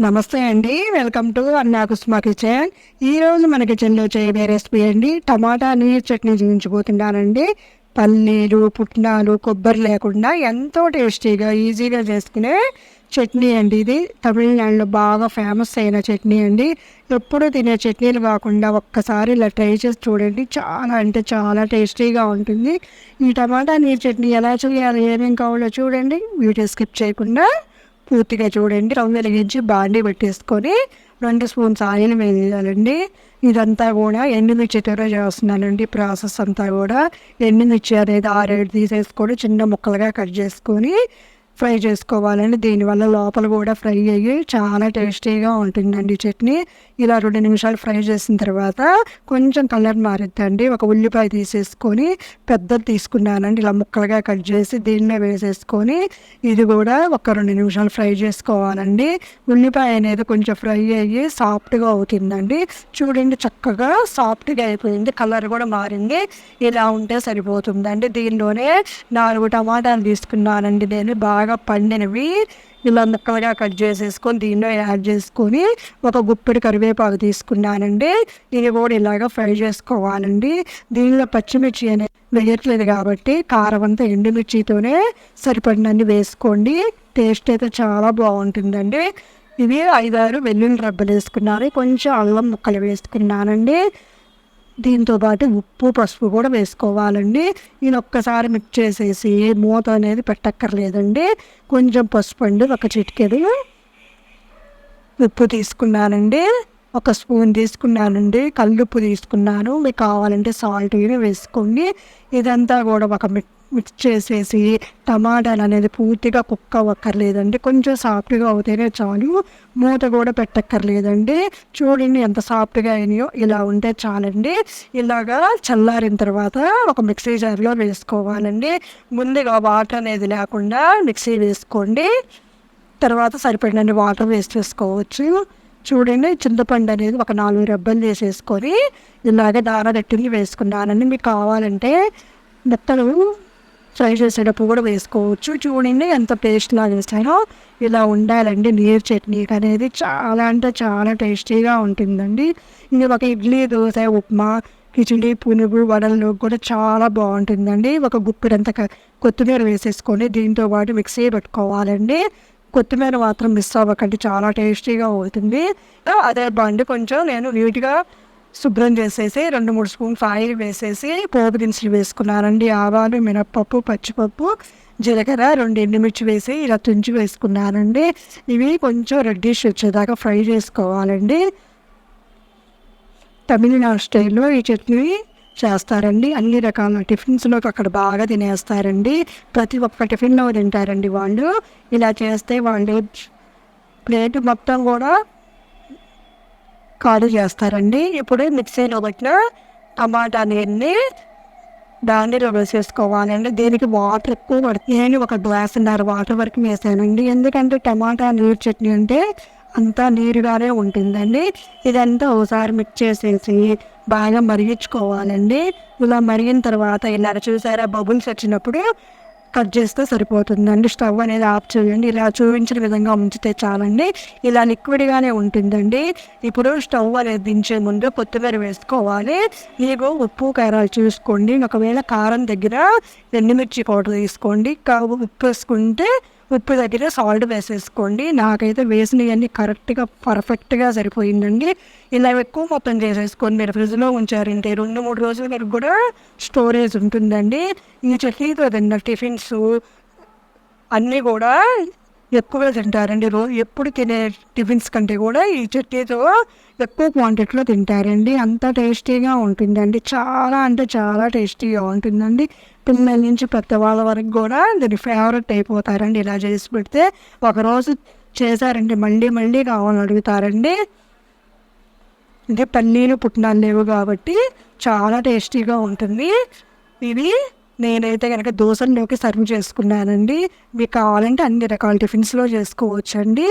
నమస్తే అండి, welcome to అన్నా కుస్మా కిచెన్. ఈరోజు మన కిచెన్లో చేయబోయే రెసిపీ అండి టమాటా నీరు చట్నీ చూపించబోతున్నానండి. పల్లీలు, పుట్నాలు, కొబ్బరి లేకుండా ఎంతో టేస్టీగా ఈజీగా చేసుకునే చట్నీ అండి. ఇది తమిళనాడులో బాగా ఫేమస్ అయిన చట్నీ అండి. ఎప్పుడు తినే చట్నీలు కాకుండా ఒక్కసారి ఇలా ట్రై చేసి చూడండి, చాలా అంటే చాలా టేస్టీగా ఉంటుంది. ఈ టమాటా నీరు చట్నీ ఎలా చేయాలి, ఏమేమి కావాలో చూడండి. వీడియో స్కిప్ చేయకుండా పూర్తిగా చూడండి. స్టవ్ వెలిగించి బాండీ పెట్టేసుకొని 2 స్పూన్స్ ఆయిల్ వేయాలండి. ఇదంతా కూడా ఎండుమిర్చితో చేస్తున్నానండి. ప్రాసెస్ అంతా కూడా ఎండుమిర్చి అనేది 6-7 తీసేసుకొని చిన్న ముక్కలుగా కట్ చేసుకొని ఫ్రై చేసుకోవాలండి. దీనివల్ల లోపల కూడా ఫ్రై అయ్యి చాలా టేస్టీగా ఉంటుందండి చట్నీ. ఇలా 2 నిమిషాలు ఫ్రై చేసిన తర్వాత కొంచెం కలర్ మారుద్దండి. ఒక ఉల్లిపాయ తీసేసుకొని పెద్దది తీసుకున్నానండి, ఇలా ముక్కలుగా కట్ చేసి దీనిలో వేసేసుకొని ఇది కూడా ఒక 2 నిమిషాలు ఫ్రై చేసుకోవాలండి. ఉల్లిపాయ అనేది కొంచెం ఫ్రై అయ్యి సాఫ్ట్గా అవుతుందండి. చూడండి, చక్కగా సాఫ్ట్గా అయిపోయింది, కలర్ కూడా మారింది. ఇలా ఉంటే సరిపోతుందండి. దీనిలోనే 4 టమాటాలు తీసుకున్నానండి నేను, బాగా పండినవి. ఇలా ముక్కలుగా కట్ చేసేసుకొని దీనిలో యాడ్ చేసుకొని ఒక గుప్పెడు కరివేపాకు తీసుకున్నానండి. ఇది కూడా ఇలాగ ఫ్రై చేసుకోవాలండి. దీనిలో పచ్చిమిర్చి అనేది వేయట్లేదు కాబట్టి కారం అంతా ఎండుమిర్చితోనే సరిపడినన్ని వేసుకోండి. టేస్ట్ అయితే చాలా బాగుంటుందండి. ఇవి 5-6 వెల్లుల్లి రబ్బలు వేసుకున్నాను, కొంచెం అల్లం ముక్కలు వేసుకున్నానండి. దీంతో పాటు ఉప్పు, పసుపు కూడా వేసుకోవాలండి. ఇది ఒక్కసారి మిక్స్ చేసేసి మూత అనేది పెట్టక్కర్లేదండి. కొంచెం పసుపు అండి, ఒక చిటికెడు ఉప్పు తీసుకున్నానండి, 1 స్పూన్ తీసుకున్నానండి, కల్లుప్పు తీసుకున్నాను. మీకు కావాలంటే సాల్ట్ వేసుకోండి. ఇదంతా కూడా ఒక మిక్స్ చేసేసి టమాటాలు అనేది పూర్తిగా కుక్ అవ్వక్కర్లేదండి, కొంచెం సాఫ్ట్గా అవుతేనే చాలు. మూత కూడా పెట్టక్కర్లేదండి. చూడండి ఎంత సాఫ్ట్గా అయినాయో, ఇలా ఉంటే చాలండి. ఇలాగా చల్లారిన తర్వాత ఒక మిక్సీ జార్లో వేసుకోవాలండి. ముందుగా వాటర్ అనేది లేకుండా మిక్సీ వేసుకోండి, తర్వాత సరిపడినన్ని వాటర్ వేస్ట్ చేసుకోవచ్చు. చూడండి, చింతపండు అనేది ఒక 4 రెబ్బలు వేసేసుకొని ఇలాగ దారదట్టిని వేసుకున్నానండి. మీకు కావాలంటే మెత్తలు ఫ్రై చేసేటప్పుడు కూడా వేసుకోవచ్చు. చూడండి ఎంత పేస్ట్లా వేస్తానో. ఇలా ఉండాలండి నీరు చట్నీ అనేది, చాలా అంటే చాలా టేస్టీగా ఉంటుందండి. ఇది ఒక ఇడ్లీ, దోశ, ఉప్మా, కిచిడి, పునుగు, వడల్లో కూడా చాలా బాగుంటుందండి. ఒక గుప్పెడంత కొత్తిమీర వేసేసుకొని దీంతో పాటు మిక్సీ పెట్టుకోవాలండి. కొత్తిమీర మాత్రం మిస్ అవ్వకండి, చాలా టేస్టీగా అవుతుంది. అదే బండి కొంచెం నేను నీట్గా శుభ్రం చేసేసి 2-3 స్పూన్స్ ఆయిల్ వేసేసి పోపు దినుసులు వేసుకున్నానండి. ఆవాలు, మినప్పప్పు, పచ్చిపప్పు, జీలకర్ర, 2 ఎండుమిర్చి వేసి ఇలా తుంచి వేసుకున్నానండి. ఇవి కొంచెం రెడ్డిష్ వచ్చేదాకా ఫ్రై చేసుకోవాలండి. తమిళనాడు స్టైల్లో ఈ చట్నీ చేస్తారండి. అన్ని రకాల టిఫిన్స్లోకి అక్కడ బాగా తినేస్తారండి. ప్రతి ఒక్క టిఫిన్లో తింటారండి వాళ్ళు. ఇలా చేస్తే వాళ్ళు ప్లేట్ మొత్తం కూడా ఖాళీ చేస్తారండి. ఇప్పుడు మిక్సీలో పెట్టిన టమాటా నీరుని దానిలో వేసేసుకోవాలండి. దీనికి వాటర్ ఎక్కువ పడుతుంది. నేను 1 గ్లాసున్నర వాటర్ వరకు వేసానండి, ఎందుకంటే టమాటా నీరు చట్నీ అంటే అంతా నీరుగానే ఉంటుందండి. ఇదంతా ఒకసారి మిక్స్ చేసేసి బాగా మరిగించుకోవాలండి. ఇలా మరిగిన తర్వాత ఇలా చూసారా, బబుల్స్ వచ్చినప్పుడు కట్ చేస్తే సరిపోతుందండి. స్టవ్ అనేది ఆఫ్ చేయండి. ఇలా చూపించిన విధంగా ఉంచితే చాలండి. ఇలా లిక్విడ్గానే ఉంటుందండి. ఇప్పుడు స్టవ్ అనేది దించే ముందు కొత్తిమీర వేసుకోవాలి. మీకు ఉప్పు, కారాలు చూసుకోండి. ఒకవేళ కారం దగ్గర ఎండుమిర్చి పౌడర్ తీసుకోండి, ఉప్పు వేసుకుంటే ఉప్పు దగ్గర సాల్ట్ వేసేసుకోండి. నాకైతే వేసినవన్నీ కరెక్ట్గా పర్ఫెక్ట్గా సరిపోయిందండి. ఇలా ఎక్కువ మొత్తం చేసేసుకొని మీరు ఫ్రిడ్జ్లో ఉంచారంటే 2-3 రోజుల వరకు కూడా స్టోరేజ్ ఉంటుందండి. ఈ చట్నీతో తిన్న టిఫిన్స్ అన్నీ కూడా ఎక్కువగా తింటారండి. ఎప్పుడు తినే టిఫిన్స్ కంటే కూడా ఈ చట్నీతో ఎక్కువ క్వాంటిటీలో తింటారండి. అంత టేస్టీగా ఉంటుందండి, చాలా అంటే చాలా టేస్టీగా ఉంటుందండి. పిల్లల నుంచి పెద్దవాళ్ళ వరకు కూడా దీని ఫేవరెట్ అయిపోతారండి. ఇలా చేసి పెడితే ఒకరోజు చేశారంటే మళ్ళీ మళ్ళీ కావాలని అడుగుతారండి. ఇది పల్లీలు, పుట్నాలు లేవు కాబట్టి చాలా టేస్టీగా ఉంటుంది. ఇది నేనైతే కనుక దోశల్లోకి సర్వ్ చేసుకున్నానండి. మీకు కావాలంటే అన్ని రకాల టిఫిన్స్లో చేసుకోవచ్చండి.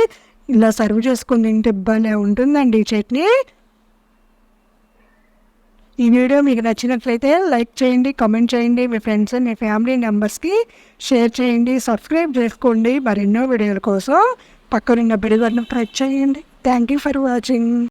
ఇలా సర్వ్ చేసుకుని తింటే భలే ఉంటుందండి ఈ చట్నీ. ఈ వీడియో మీకు నచ్చినట్లయితే లైక్ చేయండి, కామెంట్ చేయండి, మీ ఫ్రెండ్స్ మీ ఫ్యామిలీ మెంబర్స్కి షేర్ చేయండి, సబ్స్క్రైబ్ చేసుకోండి మరెన్నో వీడియోల కోసం. పక్కనున్న బెల్ బటన్ ప్రెస్ చేయండి. Thank you for watching.